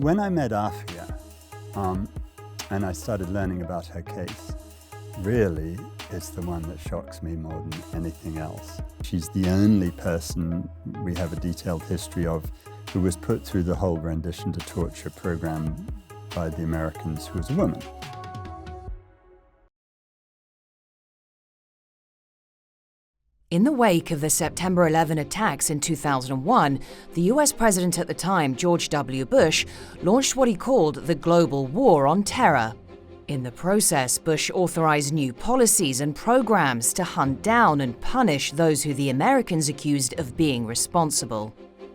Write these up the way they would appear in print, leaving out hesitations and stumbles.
when I met Aafia, and I started learning about her case, really it's the one that shocks me more than anything else. She's the only person we have a detailed history of who was put through the whole rendition to torture program by the Americans who was a woman. In the wake of the September 11 attacks in 2001, the US president at the time, George W. Bush, launched what he called the Global War on Terror. In the process, Bush authorized new policies and programs to hunt down and punish those who the Americans accused of being responsible.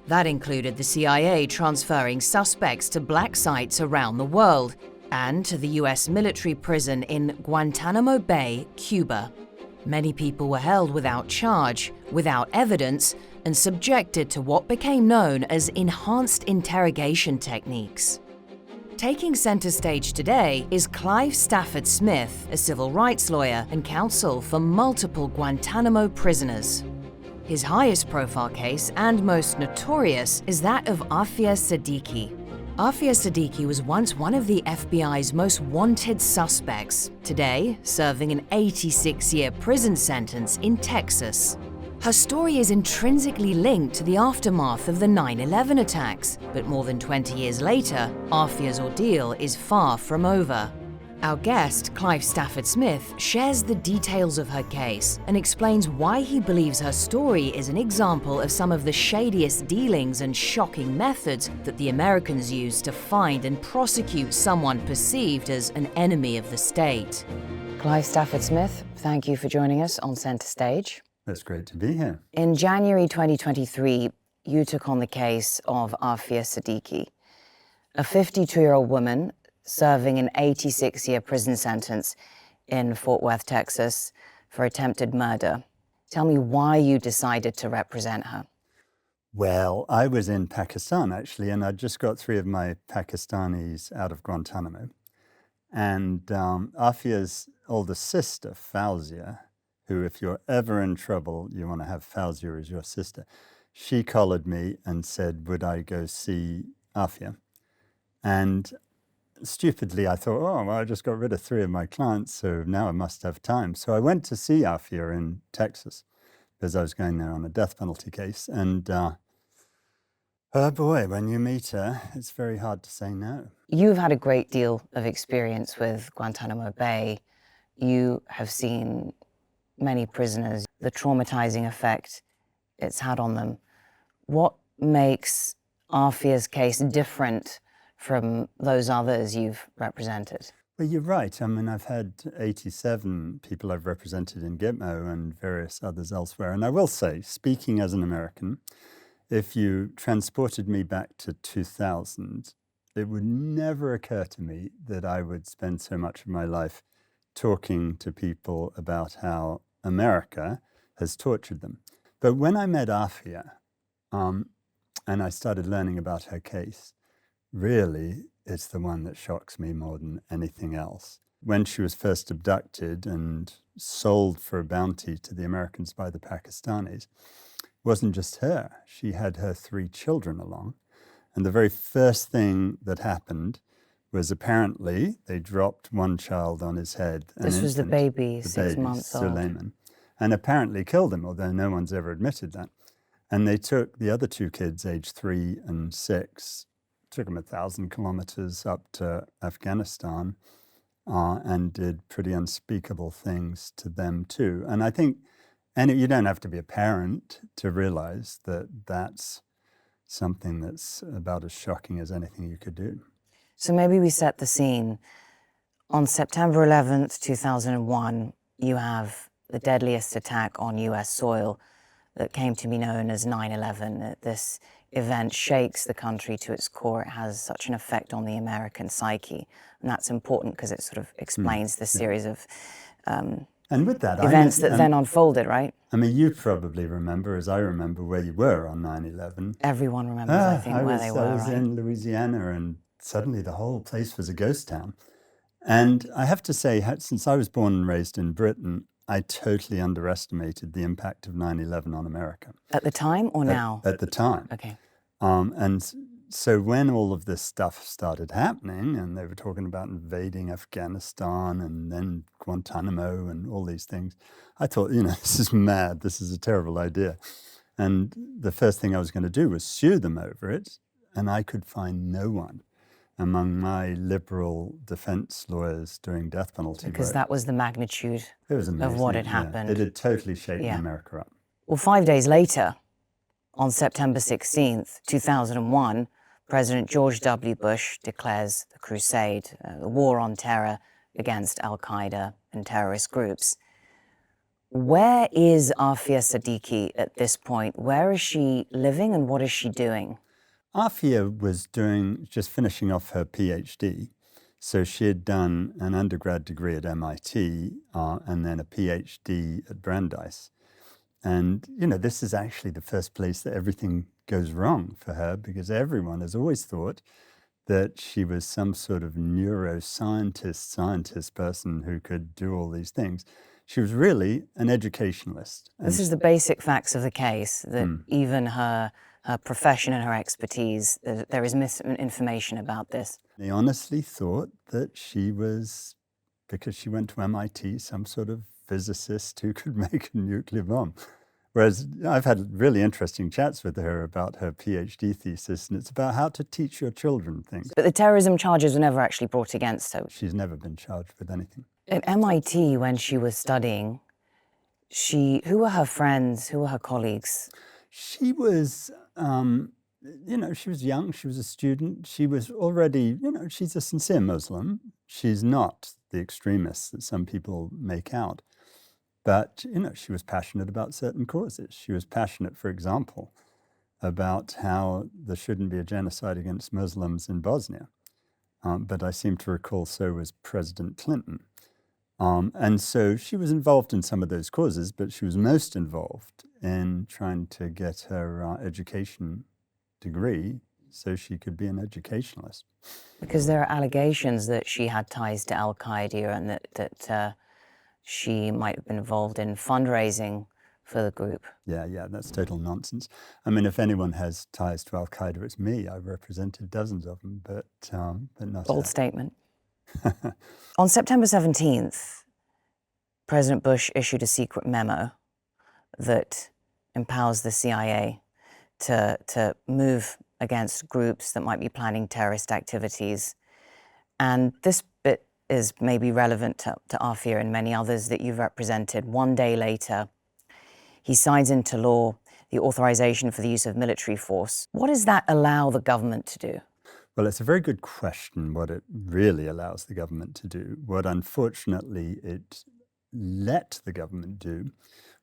That included the CIA transferring suspects to black sites around the world and to the US military prison in Guantanamo Bay, Cuba. Many people were held without charge, without evidence, and subjected to what became known as enhanced interrogation techniques. Taking center stage today is Clive Stafford Smith, a civil rights lawyer and counsel for multiple Guantanamo prisoners. His highest profile case and most notorious is that of Aafia Siddiqui. Aafia Siddiqui was once one of the FBI's most wanted suspects, today serving an 86-year prison sentence in Texas. Her story is intrinsically linked to the aftermath of the 9/11 attacks, but more than 20 years later, Aafia's ordeal is far from over. Our guest, Clive Stafford Smith, shares the details of her case and explains why he believes her story is an example of some of the shadiest dealings and shocking methods that the Americans used to find and prosecute someone perceived as an enemy of the state. Clive Stafford Smith, thank you for joining us on Center Stage. It's great to be here. In January 2023, you took on the case of Aafia Siddiqui, a 52-year-old woman serving an 86-year prison sentence in Fort Worth, Texas, for attempted murder. Tell me why you decided to represent her. Well, I was in Pakistan, actually, and I'd just got 3 of my Pakistanis out of Guantanamo. And Aafia's older sister, Fauzia, who, if you're ever in trouble, you want to have Fauzia as your sister, she collared me and said, would I go see Aafia? And stupidly, I thought, oh, well, I just got rid of 3 of my clients, so now I must have time. So I went to see Aafia in Texas because I was going there on a death penalty case. And oh boy, when you meet her, it's very hard to say no. You've had a great deal of experience with Guantanamo Bay. You have seen many prisoners, the traumatizing effect it's had on them. What makes Aafia's case different from those others you've represented? Well, you're right. I mean, I've had 87 people I've represented in Gitmo and various others elsewhere. And I will say, speaking as an American, if you transported me back to 2000, it would never occur to me that I would spend so much of my life talking to people about how America has tortured them. But when I met Aafia, and I started learning about her case, really, it's the one that shocks me more than anything else. When she was first abducted and sold for a bounty to the Americans by the Pakistanis, it wasn't just her. She had her 3 children along. And the very first thing that happened was apparently they dropped one child on his head. This was the baby, 6 months old. Suleiman, and apparently killed him, although no one's ever admitted that. And they took the other 2 kids, aged 3 and 6, took them 1,000 kilometers up to Afghanistan and did pretty unspeakable things to them too. And I think, and you don't have to be a parent to realize that that's something that's about as shocking as anything you could do. So maybe we set the scene. On September 11th, 2001, you have the deadliest attack on US soil that came to be known as 9/11. This event shakes the country to its core. It has such an effect on the American psyche. And that's important because it sort of explains the series of and with that, events that then unfolded, right? I mean, you probably remember, as I remember, where you were on 9/11. Everyone remembers, I think, where they were. I was in Louisiana, and suddenly the whole place was a ghost town. And I have to say, since I was born and raised in Britain, I totally underestimated the impact of 9/11 on America. At the time or now? At the time. Okay. And so when all of this stuff started happening, and they were talking about invading Afghanistan and then Guantanamo and all these things, I thought, this is mad. This is a terrible idea. And the first thing I was going to do was sue them over it. And I could find no one among my liberal defense lawyers doing death penalty Because work. that was the magnitude It was amazing, of what had happened. It had totally shaken America up. Well, 5 days later, on September 16th, 2001, President George W. Bush declares the crusade, the war on terror against al-Qaeda and terrorist groups. Where is Aafia Siddiqui at this point? Where is she living and what is she doing? Aafia was just finishing off her PhD. So she had done an undergrad degree at MIT and then a PhD at Brandeis. And, this is actually the first place that everything goes wrong for her, because everyone has always thought that she was some sort of scientist person who could do all these things. She was really an educationalist. This is the basic facts of the case, that even her profession and her expertise, there is misinformation about this. They honestly thought that she was, because she went to MIT, some sort of physicist who could make a nuclear bomb. Whereas I've had really interesting chats with her about her PhD thesis, and it's about how to teach your children things. But the terrorism charges were never actually brought against her. She's never been charged with anything. At MIT, when she was studying, who were her friends, who were her colleagues? She was, she was young, she was a student, she was already, she's a sincere Muslim. She's not the extremists that some people make out. But, she was passionate about certain causes. She was passionate, for example, about how there shouldn't be a genocide against Muslims in Bosnia. But I seem to recall so was President Clinton. And so she was involved in some of those causes, but she was most involved in trying to get her education degree so she could be an educationalist. Because there are allegations that she had ties to al-Qaeda and that she might have been involved in fundraising for the group. Yeah, that's total nonsense. I mean, if anyone has ties to al-Qaeda, it's me. I've represented dozens of them, but not Bold her. statement. On September 17th, President Bush issued a secret memo that empowers the CIA to move against groups that might be planning terrorist activities. And this bit is maybe relevant to Aafia and many others that you've represented. 1 day later, he signs into law the authorization for the use of military force. What does that allow the government to do? Well, it's a very good question what it really allows the government to do. What unfortunately it let the government do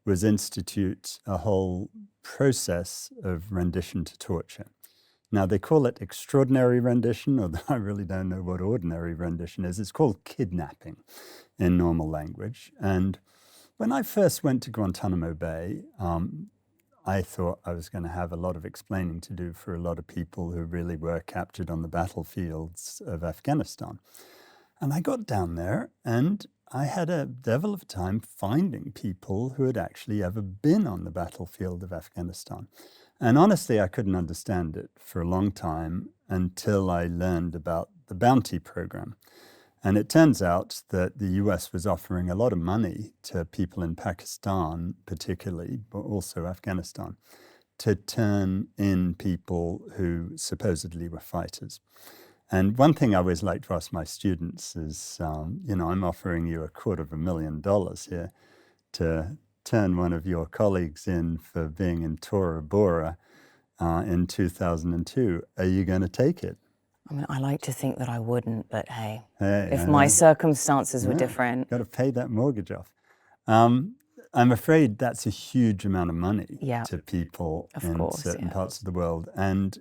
was institute a whole process of rendition to torture. Now, they call it extraordinary rendition, although I really don't know what ordinary rendition is. It's called kidnapping in normal language. And when I first went to Guantanamo Bay, I thought I was going to have a lot of explaining to do for a lot of people who really were captured on the battlefields of Afghanistan. And I got down there and I had a devil of a time finding people who had actually ever been on the battlefield of Afghanistan. And honestly, I couldn't understand it for a long time until I learned about the bounty program. And it turns out that the US was offering a lot of money to people in Pakistan, particularly, but also Afghanistan, to turn in people who supposedly were fighters. And one thing I always like to ask my students is, I'm offering you $250,000 here to turn one of your colleagues in for being in Tora Bora in 2002. Are you going to take it? I mean, I like to think that I wouldn't, but hey, if my circumstances were different. Got to pay that mortgage off. I'm afraid that's a huge amount of money to people in certain parts of the world. And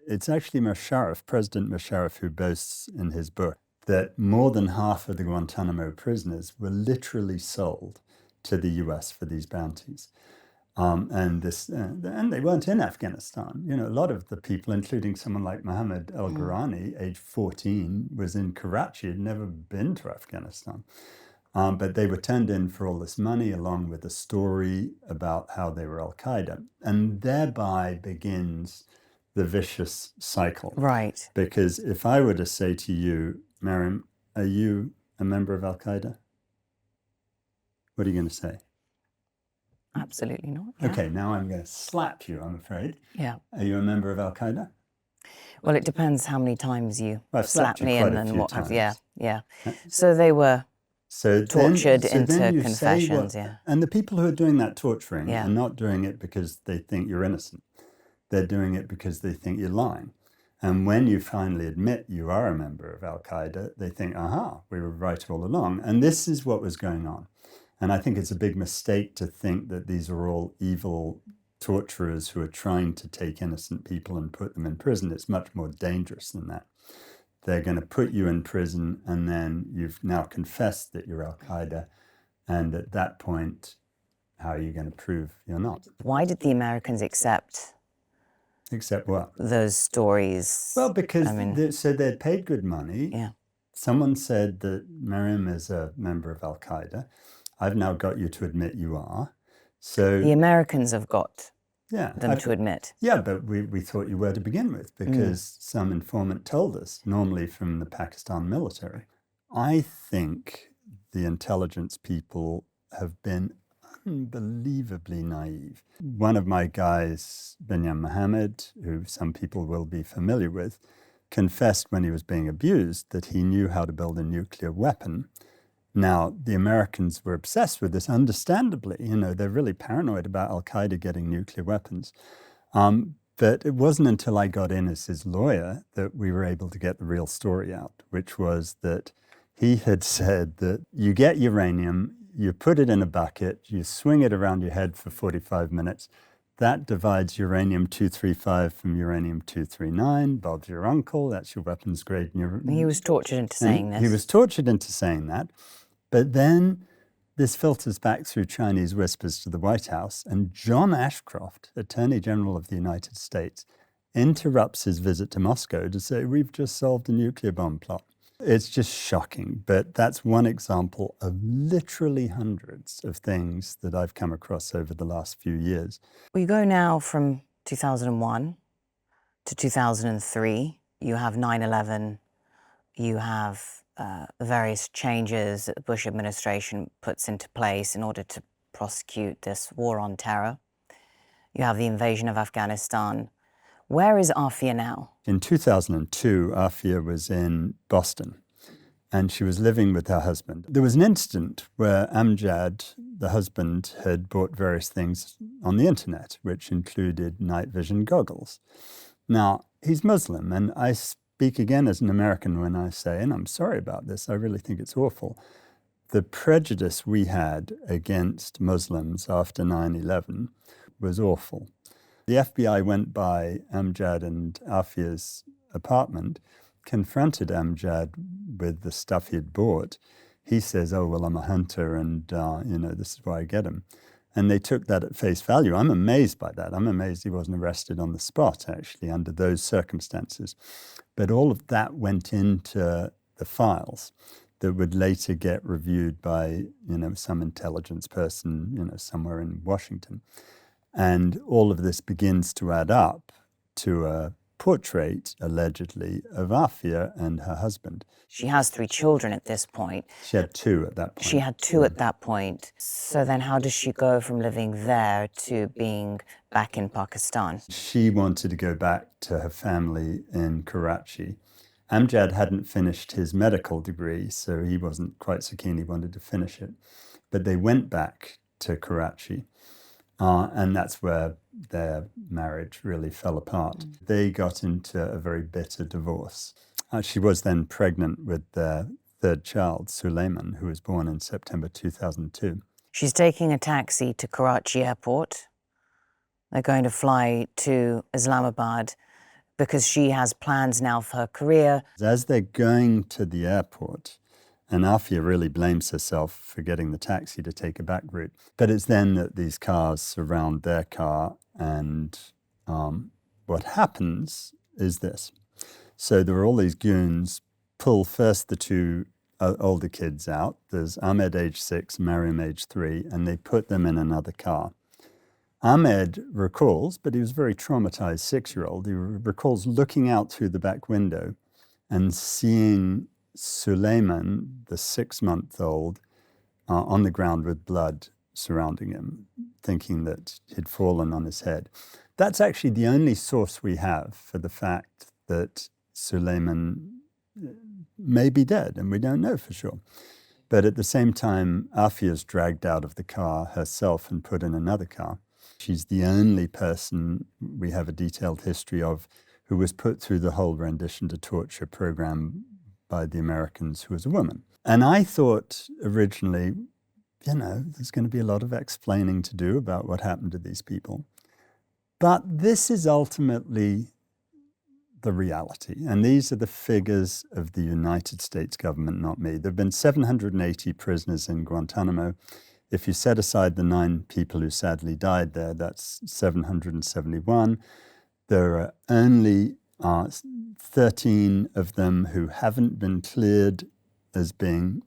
it's actually President Musharraf, who boasts in his book that more than half of the Guantanamo prisoners were literally sold to the US for these bounties. And they weren't in Afghanistan. A lot of the people, including someone like Mohammed al-Ghurani, age 14, was in Karachi, had never been to Afghanistan. But they were turned in for all this money, along with a story about how they were al-Qaeda. And thereby begins the vicious cycle. Right. Because if I were to say to you, Maryam, are you a member of al-Qaeda? What are you going to say? Absolutely not. Yeah. Okay, now I'm going to slap you, I'm afraid. Yeah. Are you a member of al-Qaeda? Well, it depends how many times you I've slap slapped you me quite and a then few what have. Yeah, times. yeah. So they were tortured into then you confessions. say Yeah. and the people who are doing that torturing Yeah. are not doing it because they think you're innocent. They're doing it because they think you're lying. And when you finally admit you are a member of al-Qaeda, they think, aha, we were right all along. And this is what was going on. And I think it's a big mistake to think that these are all evil torturers who are trying to take innocent people and put them in prison. It's much more dangerous than that. They're going to put you in prison, and then you've now confessed that you're al-Qaeda. And at that point, how are you going to prove you're not? Why did the Americans accept Except what? those stories? Well, because I mean, so they'd paid good money. yeah. Someone said that Maryam is a member of al-Qaeda. I've now got you to admit you are. So The Americans have got yeah, them to admit. yeah, but we thought you were to begin with because some informant told us, normally from the Pakistan military. I think the intelligence people have been unbelievably naive. One of my guys, Binyam Mohammed, who some people will be familiar with, confessed when he was being abused that he knew how to build a nuclear weapon. Now, the Americans were obsessed with this, understandably. You know, they're really paranoid about al-Qaeda getting nuclear weapons. But it wasn't until I got in as his lawyer that we were able to get the real story out, which was that he had said that you get uranium, you put it in a bucket, you swing it around your head for 45 minutes. That divides uranium-235 from uranium-239. Bob's your uncle, that's your weapons grade. He was tortured into saying this. He was tortured into saying that. But then this filters back through Chinese whispers to the White House, and John Ashcroft, Attorney General of the United States, interrupts his visit to Moscow to say, we've just solved a nuclear bomb plot. It's just shocking, but that's one example of literally hundreds of things that I've come across over the last few years. We go now from 2001 to 2003. You have 9/11. You have various changes that the Bush administration puts into place in order to prosecute this war on terror. You have the invasion of Afghanistan. Where is Aafia now? In 2002, Aafia was in Boston, and she was living with her husband. There was an incident where Amjad, the husband, had bought various things on the internet, which included night vision goggles. Now, he's Muslim, and I speak again as an American when I say, and I'm sorry about this, I really think it's awful, the prejudice we had against Muslims after 9/11 was awful. The FBI went by Amjad and Aafia's apartment, confronted Amjad with the stuff he'd bought. He says, oh, well, I'm a hunter and, this is why I get him. And they took that at face value. I'm amazed by that. I'm amazed he wasn't arrested on the spot, actually, under those circumstances. But all of that went into the files that would later get reviewed by, some intelligence person, somewhere in Washington. And all of this begins to add up to a portrait, allegedly, of Aafia and her husband. She has 3 children at this point. She had 2 at that point. She had 2 at that point. So then how does she go from living there to being back in Pakistan? She wanted to go back to her family in Karachi. Amjad hadn't finished his medical degree, so he wasn't quite so keen. He wanted to finish it. But they went back to Karachi. And that's where their marriage really fell apart. They got into a very bitter divorce. She was then pregnant with their 3rd child, Suleiman, who was born in September 2002. She's taking a taxi to Karachi airport. They're going to fly to Islamabad because she has plans now for her career. As they're going to the airport, and Aafia really blames herself for getting the taxi to take a back route. But it's then that these cars surround their car, and what happens is this. So there are all these goons, pull first the 2 older kids out. There's Ahmed, age 6, Maryam, age 3, and they put them in another car. Ahmed recalls, but he was a very traumatized 6-year-old, he recalls looking out through the back window and seeing Suleiman, the 6-month-old, on the ground with blood surrounding him, thinking that he'd fallen on his head. That's actually the only source we have for the fact that Suleiman may be dead, and we don't know for sure. But at the same time, Aafia's dragged out of the car herself and put in another car. She's the only person we have a detailed history of who was put through the whole rendition to torture program by the Americans, who was a woman. And I thought originally, there's going to be a lot of explaining to do about what happened to these people. But this is ultimately the reality. And these are the figures of the United States government, not me. There have been 780 prisoners in Guantanamo. If you set aside the 9 people who sadly died there, that's 771. There are only 13 of them who haven't been cleared as being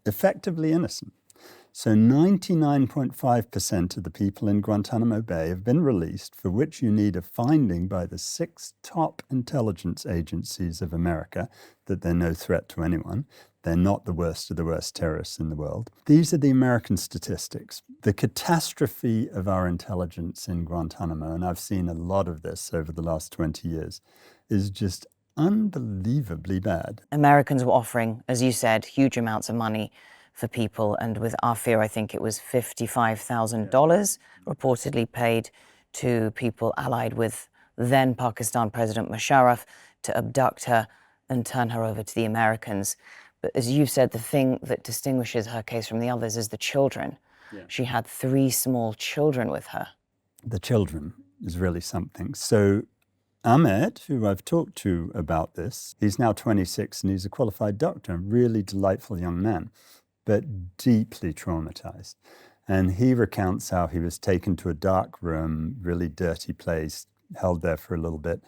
effectively innocent. So 99.5% of the people in Guantanamo Bay have been released, for which you need a finding by the 6 top intelligence agencies of America that they're no threat to anyone. They're not the worst of the worst terrorists in the world. These are the American statistics. The catastrophe of our intelligence in Guantanamo, and I've seen a lot of this over the last 20 years, is just unbelievably bad. Americans were offering, as you said, huge amounts of money for people, and with Aafia, I think it was $55,000 reportedly paid to people allied with then Pakistan President Musharraf to abduct her and turn her over to the Americans. But as you said, the thing that distinguishes her case from the others is the children. Yeah. She had 3 small children with her. The children is really something. So Ahmed, who I've talked to about this, he's now 26 and he's a qualified doctor, a really delightful young man, but deeply traumatized. And he recounts how he was taken to a dark room, really dirty place, held there for a little bit.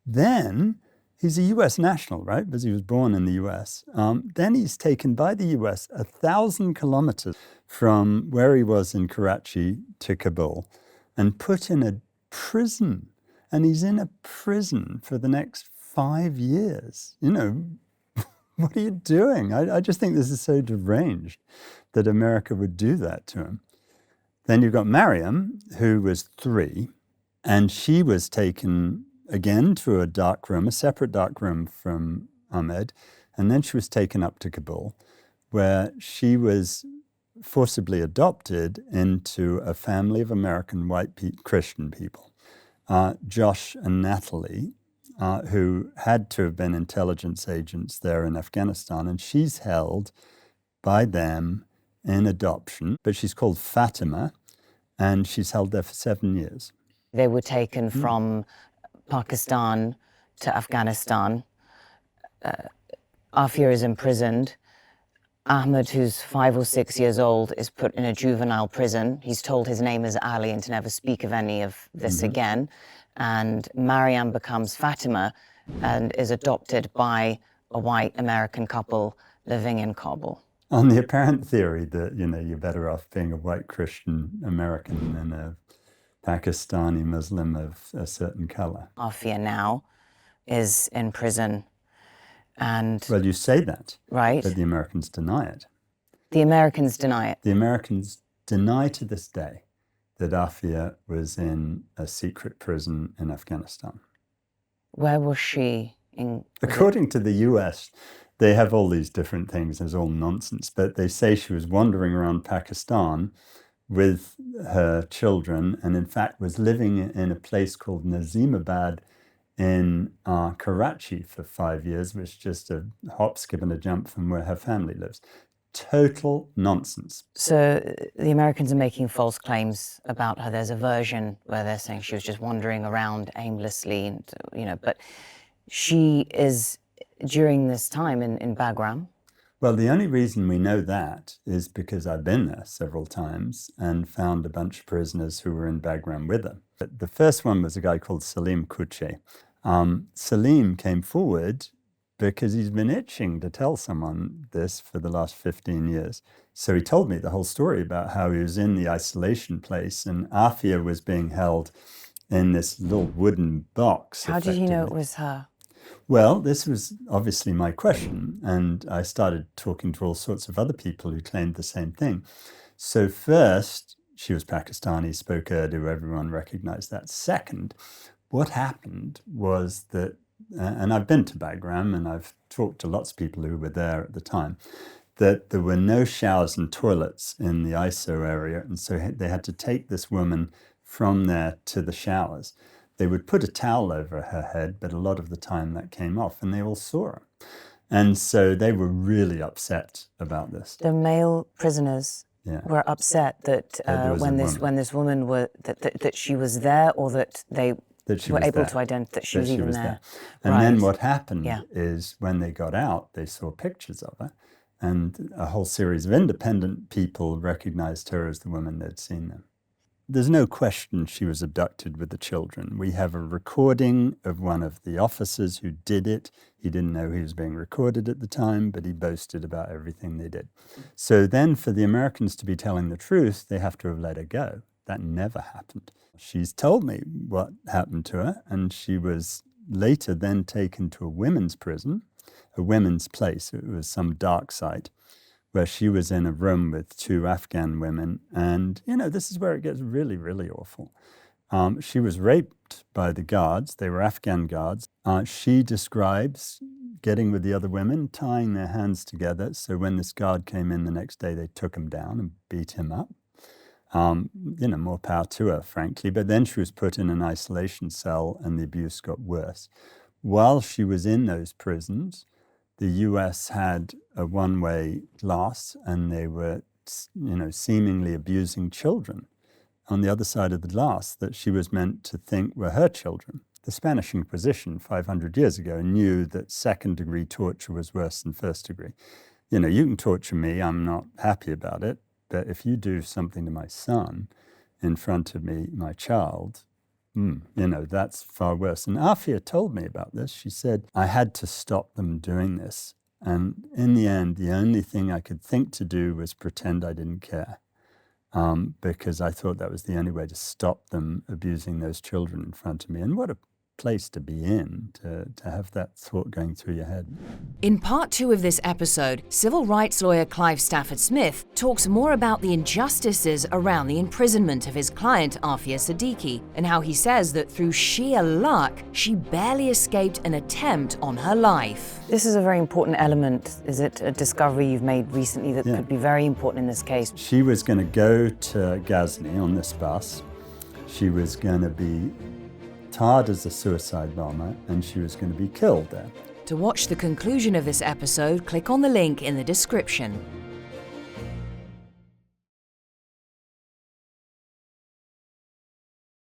Then he's a US national, right? Because he was born in the US. Then he's taken by the US 1,000 kilometers from where he was in Karachi to Kabul and put in a prison. And he's in a prison for the next 5 years. What are you doing? I just think this is so deranged that America would do that to him. Then you've got Maryam, who was 3, and she was taken again to a dark room, a separate dark room from Ahmed, and then she was taken up to Kabul, where she was forcibly adopted into a family of American white Christian people, Josh and Natalie, who had to have been intelligence agents there in Afghanistan, and she's held by them in adoption, but she's called Fatima, and she's held there for 7 years. They were taken from Pakistan to Afghanistan. Aafia is imprisoned. Ahmed, who's 5 or 6 years old, is put in a juvenile prison. He's told his name is Ali and to never speak of any of this again. And Maryam becomes Fatima and is adopted by a white American couple living in Kabul. On the apparent theory that, you're better off being a white Christian American than a Pakistani Muslim of a certain color. Aafia now is in prison. And well, you say that, right? But the Americans deny it. The Americans deny it. The Americans deny to this day that Aafia was in a secret prison in Afghanistan. Where was she? According to the US, they have all these different things. It's all nonsense. But they say she was wandering around Pakistan with her children and, in fact, was living in a place called Nazimabad in Karachi for 5 years, which is just a hop, skip, and a jump from where her family lives. Total nonsense. So the Americans are making false claims about her. There's a version where they're saying she was just wandering around aimlessly, and, but she is, during this time, in Bagram. Well, the only reason we know that is because I've been there several times and found a bunch of prisoners who were in Bagram with her. But the first one was a guy called Salim Kuche. Salim came forward because he's been itching to tell someone this for the last 15 years. So he told me the whole story about how he was in the isolation place and Aafia was being held in this little wooden box. How did he know it was her? Well, this was obviously my question, and I started talking to all sorts of other people who claimed the same thing. So first, she was Pakistani, spoke Urdu, everyone recognized that. Second, what happened was that, and I've been to Bagram and I've talked to lots of people who were there at the time, that there were no showers and toilets in the ISO area, and so they had to take this woman from there to the showers. They would put a towel over her head, but a lot of the time that came off, and they all saw her. And so they were really upset about this. The male prisoners were upset that when this woman that she was there, or that they were able to identify that she was even there. And then what happened is when they got out, they saw pictures of her, and a whole series of independent people recognized her as the woman they'd seen them. There's no question she was abducted with the children. We have a recording of one of the officers who did it. He didn't know he was being recorded at the time, but he boasted about everything they did. So then for the Americans to be telling the truth, they have to have let her go. That never happened. She's told me what happened to her, and she was later then taken to a women's prison, a women's place. It was some dark site, where she was in a room with two Afghan women. And, this is where it gets really, really awful. She was raped by the guards. They were Afghan guards. She describes getting with the other women, tying their hands together. So when this guard came in the next day, they took him down and beat him up. More power to her, frankly. But then she was put in an isolation cell and the abuse got worse. While she was in those prisons, the US had a one-way glass, and they were, seemingly abusing children on the other side of the glass that she was meant to think were her children. The Spanish Inquisition 500 years ago knew that second-degree torture was worse than first-degree. You can torture me, I'm not happy about it, but if you do something to my son in front of me, my child, that's far worse. And Aafia told me about this. She said, I had to stop them doing this. And in the end, the only thing I could think to do was pretend I didn't care, because I thought that was the only way to stop them abusing those children in front of me. And what a place to be in, to have that thought going through your head. In part 2 of this episode, civil rights lawyer Clive Stafford Smith talks more about the injustices around the imprisonment of his client Aafia Siddiqui, and how he says that through sheer luck, she barely escaped an attempt on her life. This is a very important element. Is it a discovery you've made recently that could be very important in this case? She was going to go to Ghazni on this bus. She was going to be tarred as a suicide bomber, and she was going to be killed there. To watch the conclusion of this episode, click on the link in the description.